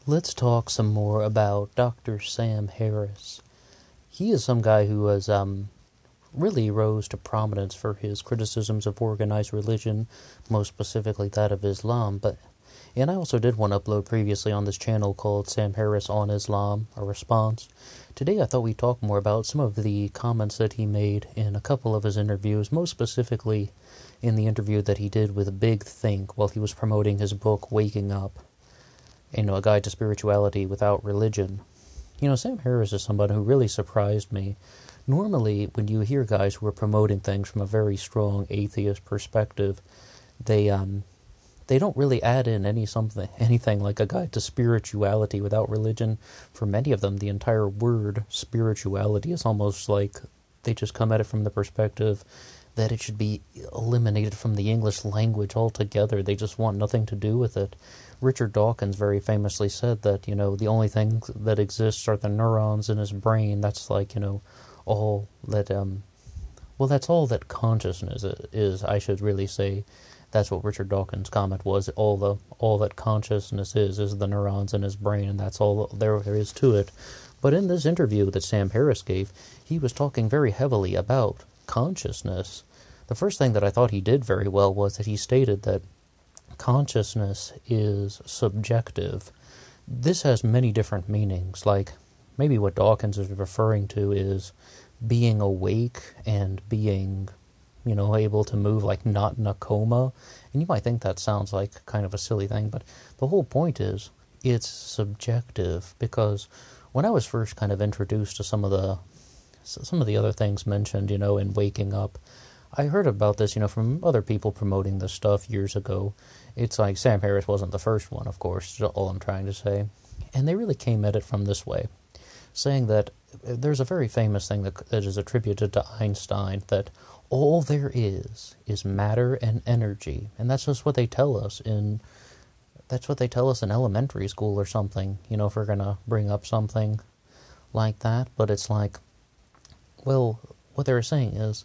Let's talk some more about Dr. Sam Harris. He is some guy who has really rose to prominence for his criticisms of organized religion, most specifically that of Islam. And I also did one upload previously on this channel called Sam Harris on Islam, a response. Today I thought we'd talk more about some of the comments that he made in a couple of his interviews, most specifically in the interview that he did with Big Think while he was promoting his book Waking Up, A Guide to Spirituality Without Religion. Sam Harris is somebody who really surprised me. Normally, when you hear guys who are promoting things from a very strong atheist perspective, they don't really add in anything like a guide to spirituality without religion. For many of them, the entire word spirituality is almost like they just come at it from the perspective that it should be eliminated from the English language altogether. They just want nothing to do with it. Richard Dawkins very famously said that, the only thing that exists are the neurons in his brain. That's like, all that, that's all that consciousness is, I should really say. That's what Richard Dawkins' comment was. All that consciousness is the neurons in his brain, and that's all there is to it. But in this interview that Sam Harris gave, he was talking very heavily about consciousness. The first thing that I thought he did very well was that he stated that consciousness is subjective. This has many different meanings, like maybe what Dawkins is referring to is being awake and being, able to move, like not in a coma. And you might think that sounds like kind of a silly thing, but the whole point is it's subjective, because when I was first kind of introduced to some of the other things mentioned, in Waking Up, I heard about this, from other people promoting this stuff years ago. It's like Sam Harris wasn't the first one, of course, all I'm trying to say. And they really came at it from this way, saying that there's a very famous thing that is attributed to Einstein, that all there is matter and energy. And that's just what they tell us in elementary school or something, if we're going to bring up something like that. But it's like, well, what they're saying is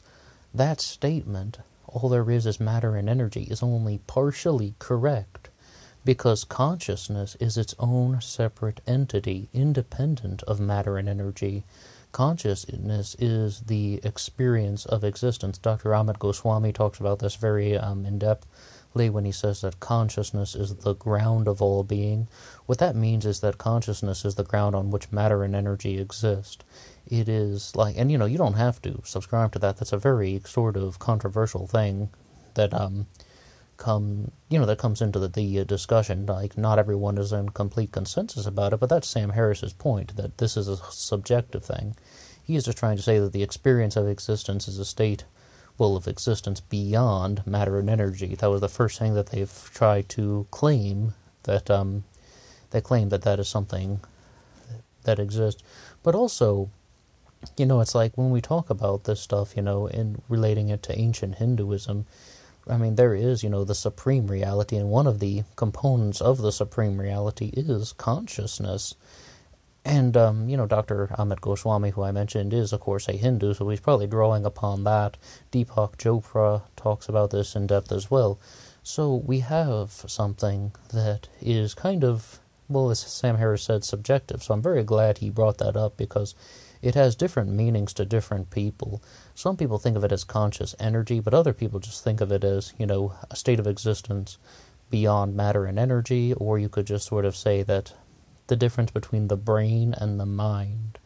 that statement, all there is matter and energy, is only partially correct, because consciousness is its own separate entity, independent of matter and energy. Consciousness is the experience of existence. Dr. Ahmed Goswami talks about this very in-depthly when he says that consciousness is the ground of all being. What that means is that consciousness is the ground on which matter and energy exist. It is like, and you don't have to subscribe to that. That's a very sort of controversial thing that that comes into the discussion. Like, not everyone is in complete consensus about it, but that's Sam Harris's point, that this is a subjective thing. He is just trying to say that the experience of existence is a state, of existence beyond matter and energy. That was the first thing that they've tried to claim, that they claim that is something that exists. But also, it's like when we talk about this stuff, in relating it to ancient Hinduism, I mean, there is, the supreme reality, and one of the components of the supreme reality is consciousness. And, Dr. Ahmed Goswami, who I mentioned, is, of course, a Hindu, so he's probably drawing upon that. Deepak Chopra talks about this in depth as well. So we have something that is kind of, as Sam Harris said, subjective. So I'm very glad he brought that up, because it has different meanings to different people. Some people think of it as conscious energy, but other people just think of it as, a state of existence beyond matter and energy, or you could just sort of say that the difference between the brain and the mind.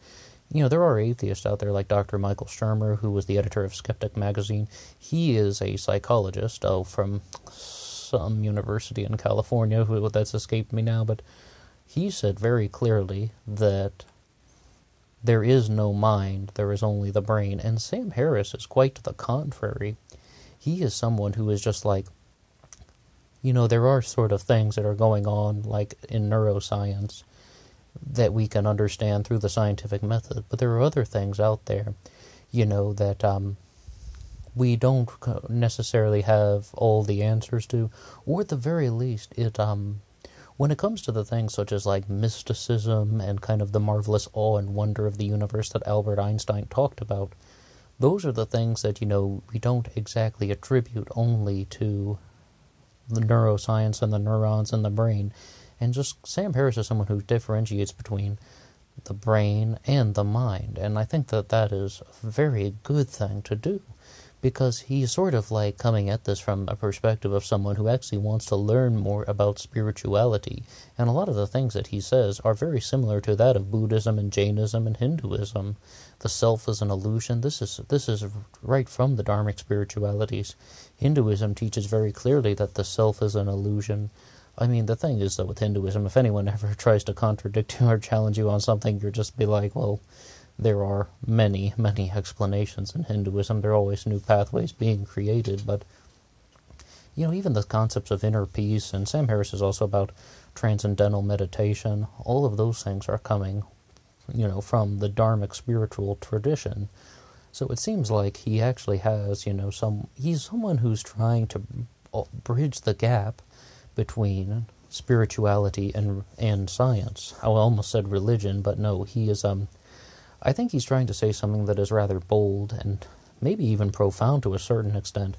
There are atheists out there like Dr. Michael Shermer, who was the editor of Skeptic magazine. He is a psychologist from some university in California, that's escaped me now, but he said very clearly that there is no mind, there is only the brain. And Sam Harris is quite to the contrary. He is someone who is just like, there are sort of things that are going on, like in neuroscience, that we can understand through the scientific method. But there are other things out there, that we don't necessarily have all the answers to, or at the very least, when it comes to the things such as like mysticism and kind of the marvelous awe and wonder of the universe that Albert Einstein talked about, those are the things that, we don't exactly attribute only to the neuroscience and the neurons in the brain. And just Sam Harris is someone who differentiates between the brain and the mind, and I think that that is a very good thing to do, because he's sort of like coming at this from a perspective of someone who actually wants to learn more about spirituality, and a lot of the things that he says are very similar to that of Buddhism and Jainism and Hinduism. The self is an illusion. This is right from the Dharmic spiritualities. Hinduism teaches very clearly that the self is an illusion. I mean, the thing is, though, with Hinduism, if anyone ever tries to contradict you or challenge you on something, you'll just be like, well, there are many, many explanations in Hinduism. There are always new pathways being created, but, even the concepts of inner peace, and Sam Harris is also about transcendental meditation, all of those things are coming, from the Dharmic spiritual tradition. So it seems like he actually has, he's someone who's trying to bridge the gap between spirituality and science. I almost said religion, but no, he is, I think he's trying to say something that is rather bold and maybe even profound to a certain extent,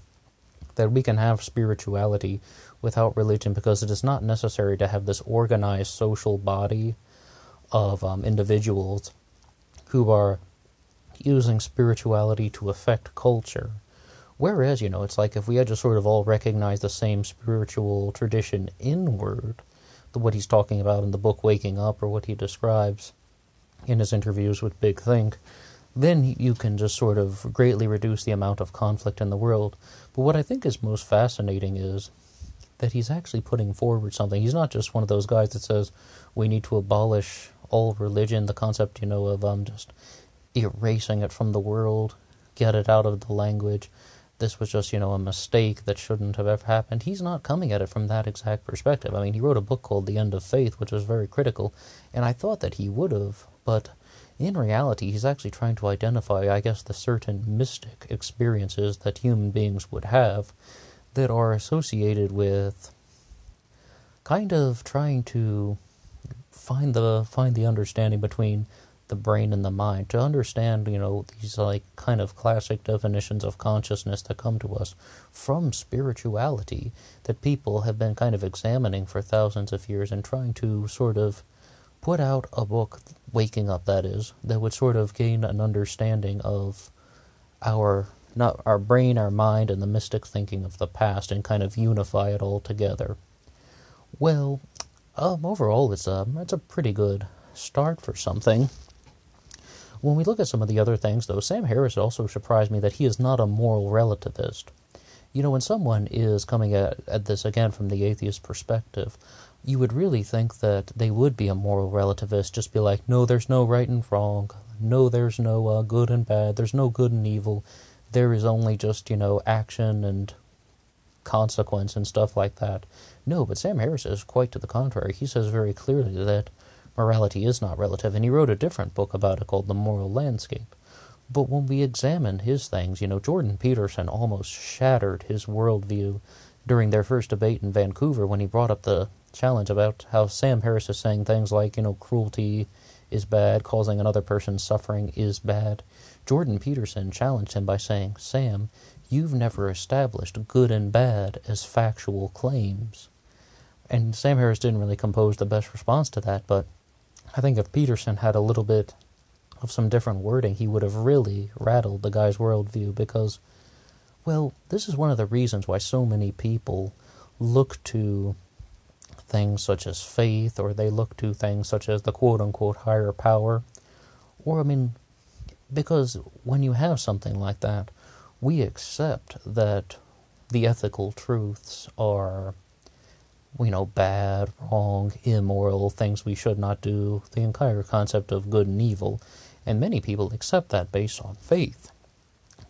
that we can have spirituality without religion, because it is not necessary to have this organized social body of individuals who are using spirituality to affect culture. Whereas, it's like if we had to sort of all recognize the same spiritual tradition inward, what he's talking about in the book Waking Up, or what he describes in his interviews with Big Think, then you can just sort of greatly reduce the amount of conflict in the world. But what I think is most fascinating is that he's actually putting forward something. He's not just one of those guys that says we need to abolish all religion, the concept, of just erasing it from the world, get it out of the language. This was just, a mistake that shouldn't have ever happened. He's not coming at it from that exact perspective. I mean, he wrote a book called The End of Faith, which was very critical, and I thought that he would have, but in reality, he's actually trying to identify, I guess, the certain mystic experiences that human beings would have that are associated with kind of trying to find the understanding between the brain and the mind, to understand, these like kind of classic definitions of consciousness that come to us from spirituality that people have been kind of examining for thousands of years, and trying to sort of put out a book, Waking Up, that is, that would sort of gain an understanding of not our brain, our mind, and the mystic thinking of the past, and kind of unify it all together. Well, overall, it's a pretty good start for something. When we look at some of the other things, though, Sam Harris also surprised me that he is not a moral relativist. When someone is coming at this, again, from the atheist perspective, you would really think that they would be a moral relativist, just be like, no, there's no right and wrong, no, there's no good and bad, there's no good and evil, there is only just, action and consequence and stuff like that. No, but Sam Harris is quite to the contrary. He says very clearly that morality is not relative, and he wrote a different book about it called The Moral Landscape. But when we examine his things, Jordan Peterson almost shattered his worldview during their first debate in Vancouver when he brought up the challenge about how Sam Harris is saying things like, cruelty is bad, causing another person's suffering is bad. Jordan Peterson challenged him by saying, Sam, you've never established good and bad as factual claims. And Sam Harris didn't really compose the best response to that, but I think if Peterson had a little bit of some different wording, he would have really rattled the guy's worldview, because, well, this is one of the reasons why so many people look to things such as faith, or they look to things such as the quote-unquote higher power, or, because when you have something like that, we accept that the ethical truths are, bad, wrong, immoral, things we should not do, the entire concept of good and evil, and many people accept that based on faith.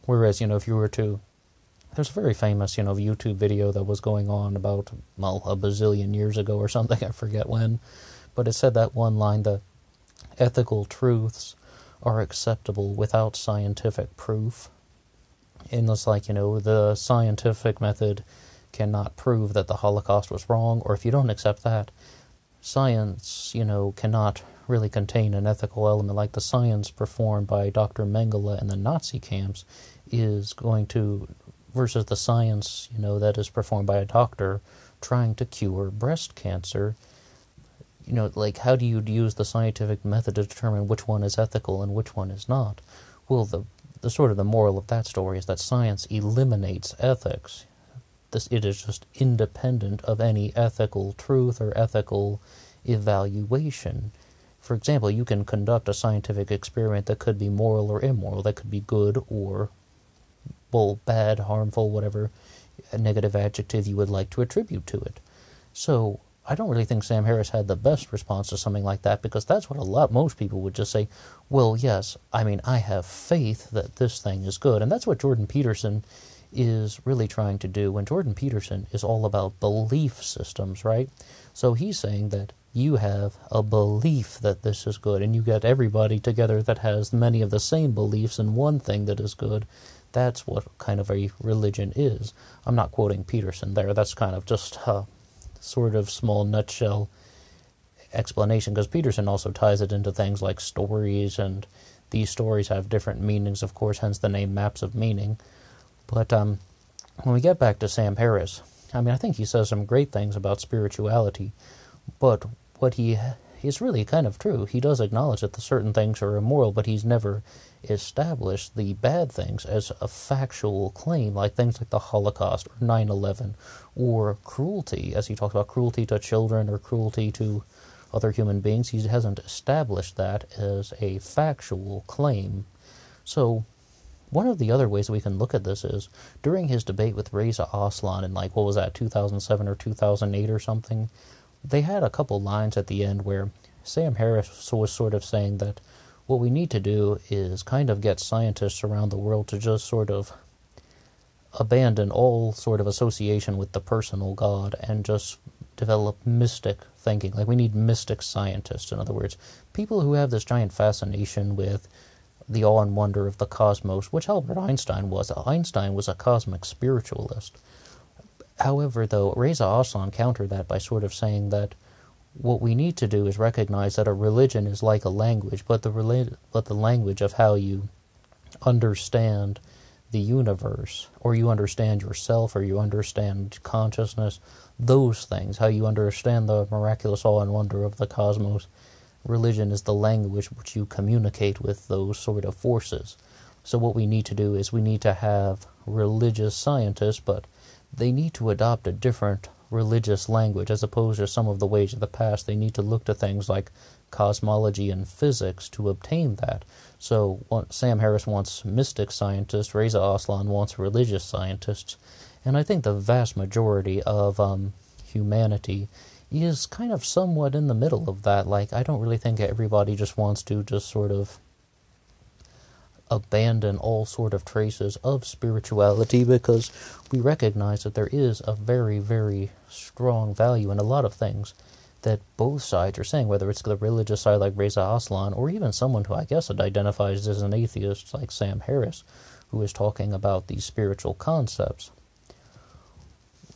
Whereas, if you were to, there's a very famous, YouTube video that was going on about, a bazillion years ago or something, I forget when, but it said that one line, the ethical truths are acceptable without scientific proof. And it's like, the scientific method cannot prove that the Holocaust was wrong, or if you don't accept that, science, cannot really contain an ethical element. Like the science performed by Dr. Mengele in the Nazi camps is going to, versus the science, that is performed by a doctor trying to cure breast cancer. like, how do you use the scientific method to determine which one is ethical and which one is not? Well, the sort of the moral of that story is that science eliminates ethics. It is just independent of any ethical truth or ethical evaluation. For example, you can conduct a scientific experiment that could be moral or immoral, that could be good or, well, bad, harmful, whatever negative adjective you would like to attribute to it. So I don't really think Sam Harris had the best response to something like that, because that's what most people would just say, well, yes, I mean, I have faith that this thing is good. And that's what Jordan Peterson is really trying to do. When Jordan Peterson is all about belief systems, right? So he's saying that you have a belief that this is good, and you get everybody together that has many of the same beliefs in one thing that is good. That's what kind of a religion is. I'm not quoting Peterson there. That's kind of just a sort of small nutshell explanation, because Peterson also ties it into things like stories, and these stories have different meanings, of course, hence the name Maps of Meaning. But when we get back to Sam Harris, I mean, I think he says some great things about spirituality, but what he is really kind of true. He does acknowledge that the certain things are immoral, but he's never established the bad things as a factual claim, like things like the Holocaust or 9/11, or cruelty, as he talks about cruelty to children or cruelty to other human beings. He hasn't established that as a factual claim. So one of the other ways we can look at this is, during his debate with Reza Aslan in, like, what was that, 2007 or 2008 or something, they had a couple lines at the end where Sam Harris was sort of saying that what we need to do is kind of get scientists around the world to just sort of abandon all sort of association with the personal God and just develop mystic thinking. Like, we need mystic scientists, in other words, people who have this giant fascination with the awe and wonder of the cosmos, which Albert Einstein was. Einstein was a cosmic spiritualist. However, though, Reza Aslan countered that by sort of saying that what we need to do is recognize that a religion is like a language, but the language of how you understand the universe, or you understand yourself, or you understand consciousness, those things, how you understand the miraculous awe and wonder of the cosmos, religion is the language which you communicate with those sort of forces. So what we need to do is we need to have religious scientists, but they need to adopt a different religious language, as opposed to some of the ways of the past. They need to look to things like cosmology and physics to obtain that. So Sam Harris wants mystic scientists, Reza Aslan wants religious scientists, and I think the vast majority of humanity is kind of somewhat in the middle of that. Like, I don't really think everybody just wants to just sort of abandon all sort of traces of spirituality, because we recognize that there is a very, very strong value in a lot of things that both sides are saying, whether it's the religious side like Reza Aslan, or even someone who I guess identifies as an atheist like Sam Harris, who is talking about these spiritual concepts.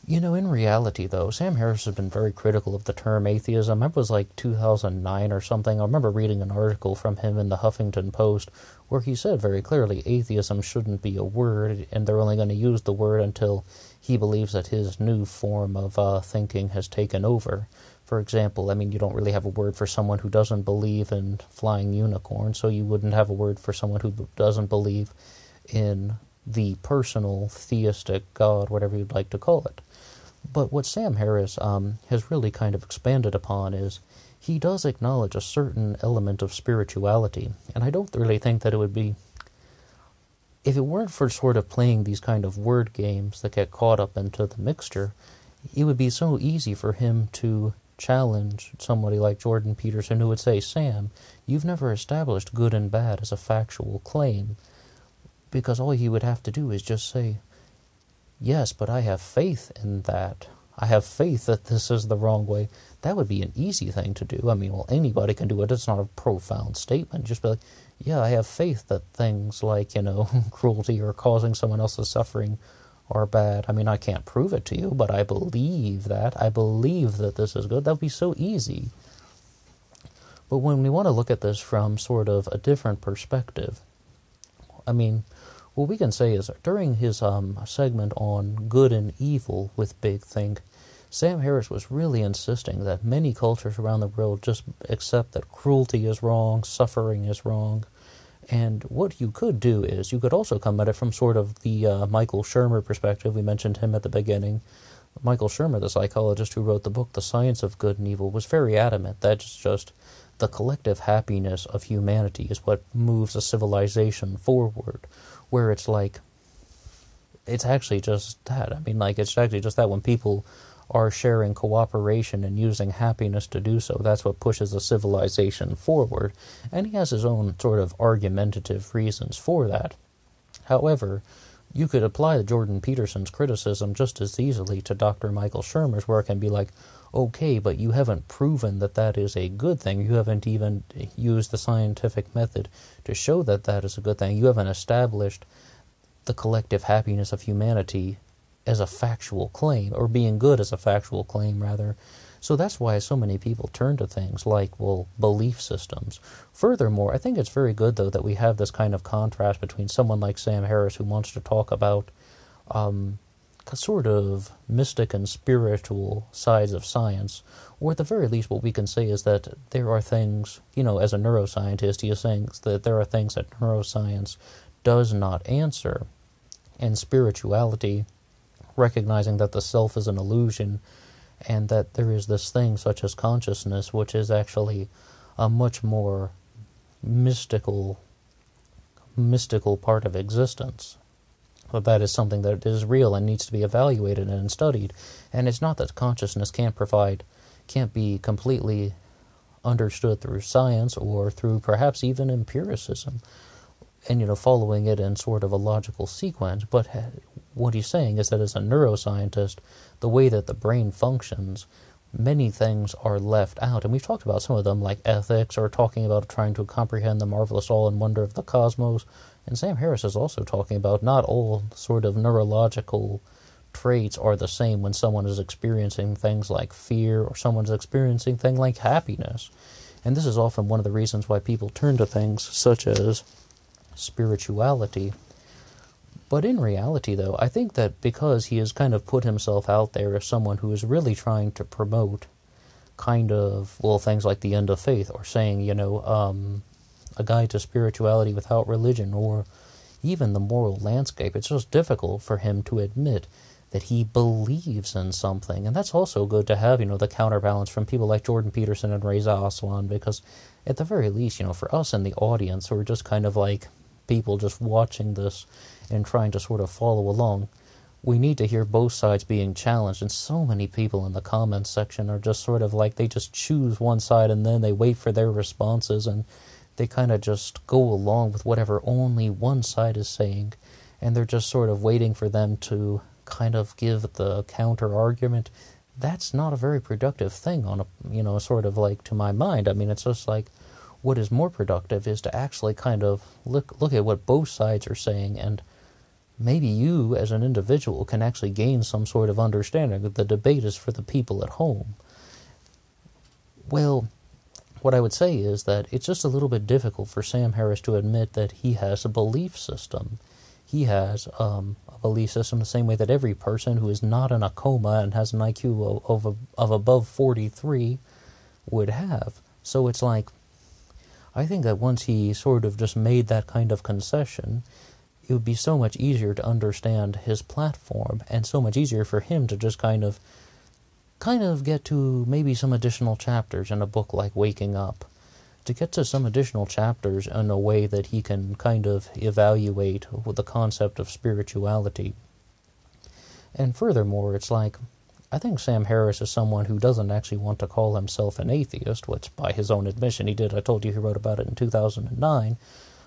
You know, in reality, though, Sam Harris has been very critical of the term atheism. It was like 2009 or something. I remember reading an article from him in the Huffington Post where he said very clearly atheism shouldn't be a word, and they're only going to use the word until he believes that his new form of thinking has taken over. For example, I mean, you don't really have a word for someone who doesn't believe in flying unicorns, so you wouldn't have a word for someone who doesn't believe in the personal theistic God, whatever you'd like to call it. But what Sam Harris has really kind of expanded upon is he does acknowledge a certain element of spirituality, and I don't really think that it would be, if it weren't for sort of playing these kind of word games that get caught up into the mixture, it would be so easy for him to challenge somebody like Jordan Peterson, who would say, Sam, you've never established good and bad as a factual claim, because all he would have to do is just say, yes, but I have faith in that. I have faith that this is the wrong way. That would be an easy thing to do. I mean, well, anybody can do it. It's not a profound statement. Just be like, yeah, I have faith that things like, cruelty or causing someone else's suffering are bad. I mean, I can't prove it to you, but I believe that. I believe that this is good. That would be so easy. But when we want to look at this from sort of a different perspective, I mean, what we can say is, during his segment on good and evil with Big Think, Sam Harris was really insisting that many cultures around the world just accept that cruelty is wrong, suffering is wrong. And what you could do is you could also come at it from sort of the Michael Shermer perspective. We mentioned him at the beginning. Michael Shermer, the psychologist who wrote the book The Science of Good and Evil, was very adamant that it's just the collective happiness of humanity is what moves a civilization forward, where it's like, it's actually just that. I mean, like, it's actually just that when people are sharing cooperation and using happiness to do so, that's what pushes a civilization forward. And he has his own sort of argumentative reasons for that. However, you could apply the Jordan Peterson's criticism just as easily to Dr. Michael Shermer's work and be like, okay, but you haven't proven that that is a good thing. You haven't even used the scientific method to show that that is a good thing. You haven't established the collective happiness of humanity as a factual claim, or being good as a factual claim, rather. So that's why so many people turn to things like, well, belief systems. Furthermore, I think it's very good, though, that we have this kind of contrast between someone like Sam Harris, who wants to talk about sort of mystic and spiritual sides of science, or at the very least what we can say is that there are things, as a neuroscientist, he is saying that there are things that neuroscience does not answer, and spirituality, recognizing that the self is an illusion, and that there is this thing such as consciousness, which is actually a much more mystical part of existence. But that is something that is real and needs to be evaluated and studied. And it's not that consciousness can't be completely understood through science or through perhaps even empiricism, and following it in sort of a logical sequence. But what he's saying is that as a neuroscientist, the way that the brain functions, many things are left out. And we've talked about some of them, like ethics, or talking about trying to comprehend the marvelous awe and wonder of the cosmos. And Sam Harris is also talking about not all sort of neurological traits are the same when someone is experiencing things like fear, or someone's experiencing things like happiness. And this is often one of the reasons why people turn to things such as spirituality. But in reality, though, I think that because he has kind of put himself out there as someone who is really trying to promote things like the end of faith, or saying, a guide to spirituality without religion, or even the moral landscape, it's just difficult for him to admit that he believes in something. And that's also good to have, the counterbalance from people like Jordan Peterson and Reza Aslan, because at the very least, for us in the audience, who are just kind of like people just watching this and trying to sort of follow along, we need to hear both sides being challenged. And so many people in the comments section are just sort of like, they just choose one side and then they wait for their responses, and they kind of just go along with whatever only one side is saying, and they're just sort of waiting for them to kind of give the counter argument. That's not a very productive thing on a, sort of like, to my mind. I mean, it's just like, what is more productive is to actually kind of look at what both sides are saying, and maybe you as an individual can actually gain some sort of understanding. The debate is for the people at home. Well, what I would say is that it's just a little bit difficult for Sam Harris to admit that he has a belief system. He has a belief system the same way that every person who is not in a coma and has an IQ of above 43 would have. So it's like, I think that once he sort of just made that kind of concession, it would be so much easier to understand his platform, and so much easier for him to just kind of get to maybe some additional chapters in a book like Waking Up, to get to some additional chapters in a way that he can kind of evaluate with the concept of spirituality. And furthermore, it's like, I think Sam Harris is someone who doesn't actually want to call himself an atheist, which by his own admission he did. I told you he wrote about it in 2009,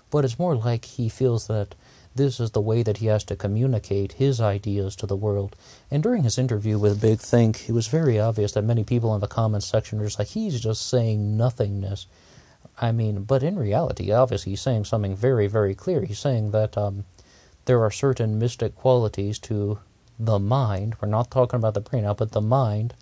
but it's more like he feels that this is the way that he has to communicate his ideas to the world. And during his interview with Big Think, it was very obvious that many people in the comments section were just like, he's just saying nothingness. I mean, but in reality, obviously, he's saying something very, very clear. He's saying that there are certain mystic qualities to the mind, we're not talking about the brain now, but the mind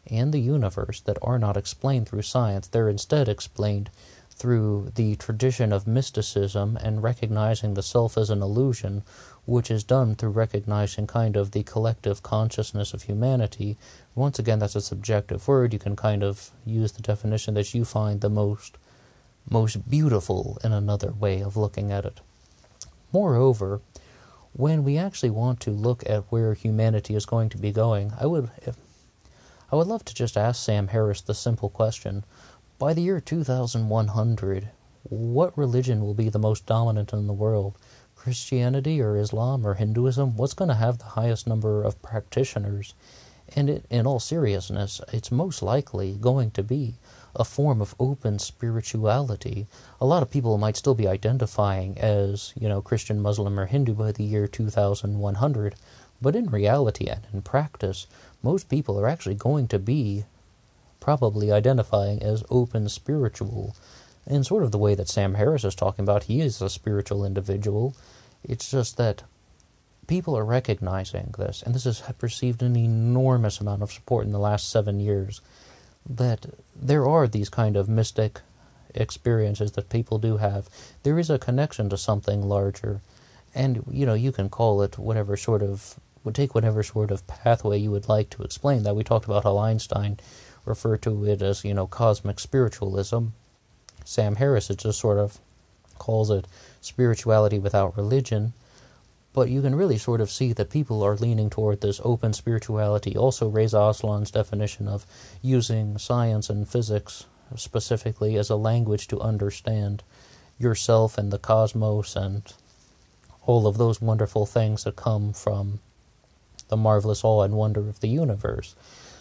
and the universe that are not explained through science. They're instead explained through the tradition of mysticism and recognizing the self as an illusion, which is done through recognizing kind of the collective consciousness of humanity. Once again, that's a subjective word. You can kind of use the definition that you find the most beautiful in another way of looking at it. Moreover, when we actually want to look at where humanity is going to be going, I would love to just ask Sam Harris the simple question: by the year 2100, what religion will be the most dominant in the world? Christianity or Islam or Hinduism? What's going to have the highest number of practitioners? And in all seriousness, it's most likely going to be a form of open spirituality. A lot of people might still be identifying as, Christian, Muslim, or Hindu by the year 2100, but in reality and in practice, most people are actually going to be probably identifying as open spiritual. In sort of the way that Sam Harris is talking about, he is a spiritual individual. It's just that people are recognizing this, and this has received an enormous amount of support in the last 7 years, that there are these kind of mystic experiences that people do have. There is a connection to something larger, and, you can call it whatever sort of pathway you would like to explain that. We talked about how Einstein referred to it as, cosmic spiritualism. Sam Harris just sort of calls it spirituality without religion. But you can really sort of see that people are leaning toward this open spirituality. Also, Reza Aslan's definition of using science and physics specifically as a language to understand yourself and the cosmos and all of those wonderful things that come from the marvelous awe and wonder of the universe.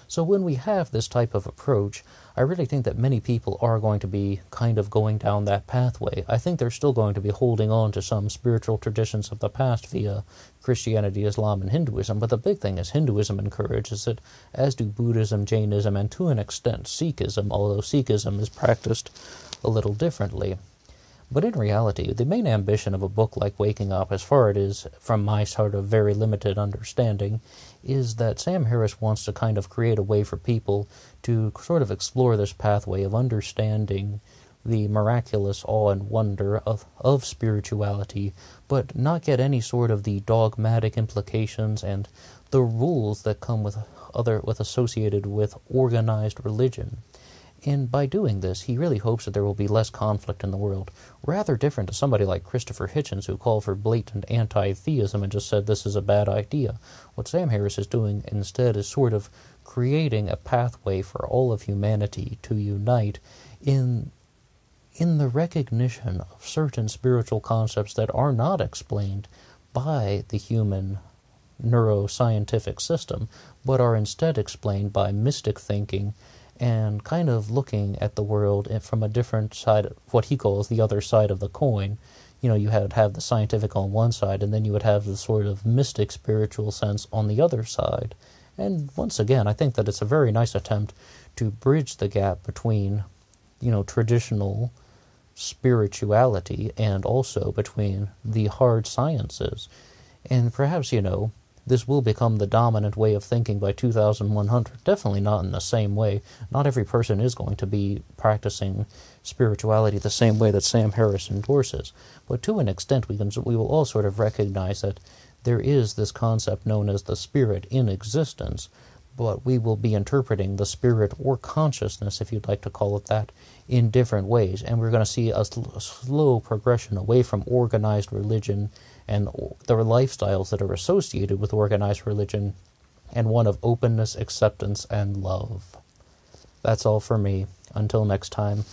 So when we have this type of approach, I really think that many people are going to be kind of going down that pathway. I think they're still going to be holding on to some spiritual traditions of the past via Christianity, Islam, and Hinduism, but the big thing is Hinduism encourages it, as do Buddhism, Jainism, and to an extent Sikhism, although Sikhism is practiced a little differently. But in reality, the main ambition of a book like Waking Up, as far as it is from my sort of very limited understanding, is that Sam Harris wants to kind of create a way for people to sort of explore this pathway of understanding the miraculous awe and wonder of spirituality, but not get any sort of the dogmatic implications and the rules that come with associated with organized religion. And by doing this, he really hopes that there will be less conflict in the world. Rather different to somebody like Christopher Hitchens, who called for blatant anti-theism and just said this is a bad idea. What Sam Harris is doing instead is sort of creating a pathway for all of humanity to unite in the recognition of certain spiritual concepts that are not explained by the human neuroscientific system, but are instead explained by mystic thinking and kind of looking at the world from a different side, what he calls the other side of the coin. You would have the scientific on one side, and then you would have the sort of mystic spiritual sense on the other side. And once again, I think that it's a very nice attempt to bridge the gap between, traditional spirituality and also between the hard sciences. And perhaps, this will become the dominant way of thinking by 2100. Definitely not in the same way. Not every person is going to be practicing spirituality the same way that Sam Harris endorses. But to an extent, we will all sort of recognize that there is this concept known as the spirit in existence, but we will be interpreting the spirit or consciousness, if you'd like to call it that, in different ways. And we're going to see a slow progression away from organized religion and the lifestyles that are associated with organized religion, and one of openness, acceptance, and love. That's all for me. Until next time.